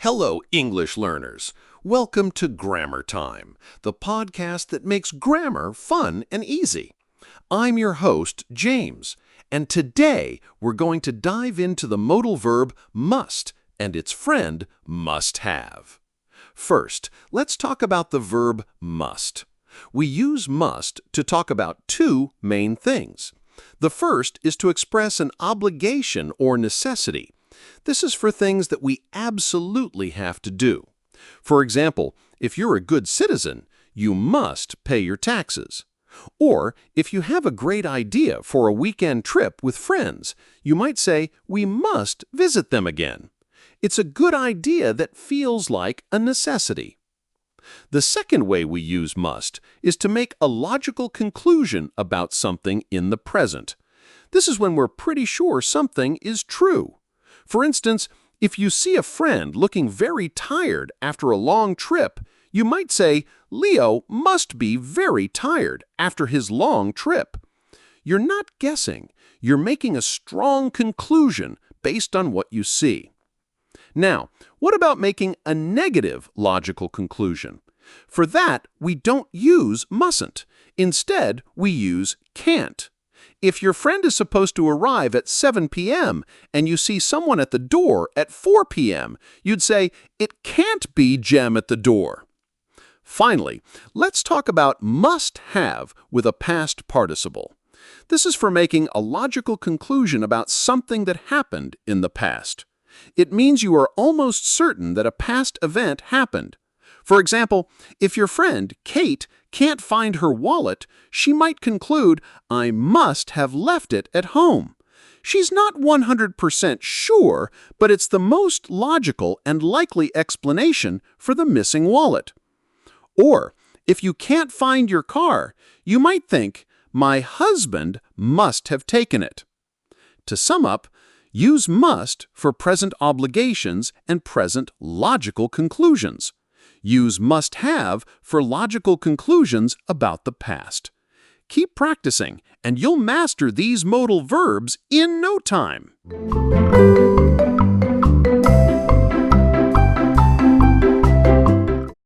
Hello, English learners. Welcome to Grammar Time, the podcast that makes grammar fun and easy. I'm your host, James, and today we're going to dive into the modal verb must and its friend must have. First, let's talk about the verb must. We use must to talk about two main things. The first is to express an obligation or necessity. This is for things that we absolutely have to do. For example, if you're a good citizen, you must pay your taxes. Or, if you have a great idea for a weekend trip with friends, you might say, we must visit them again. It's a good idea that feels like a necessity. The second way we use must is to make a logical conclusion about something in the present. This is when we're pretty sure something is true. For instance, if you see a friend looking very tired after a long trip, you might say, Leo must be very tired after his long trip. You're not guessing. You're making a strong conclusion based on what you see. Now, what about making a negative logical conclusion? For that, we don't use mustn't. Instead, we use can't. If your friend is supposed to arrive at 7 p.m. and you see someone at the door at 4 p.m., you'd say, it can't be Jem at the door. Finally, let's talk about must have with a past participle. This is for making a logical conclusion about something that happened in the past. It means you are almost certain that a past event happened. For example, if your friend, Kate, can't find her wallet, she might conclude, I must have left it at home. She's not 100% sure, but it's the most logical and likely explanation for the missing wallet. Or, if you can't find your car, you might think, my husband must have taken it. To sum up, use must for present obligations and present logical conclusions. Use must have for logical conclusions about the past. Keep practicing, and you'll master these modal verbs in no time.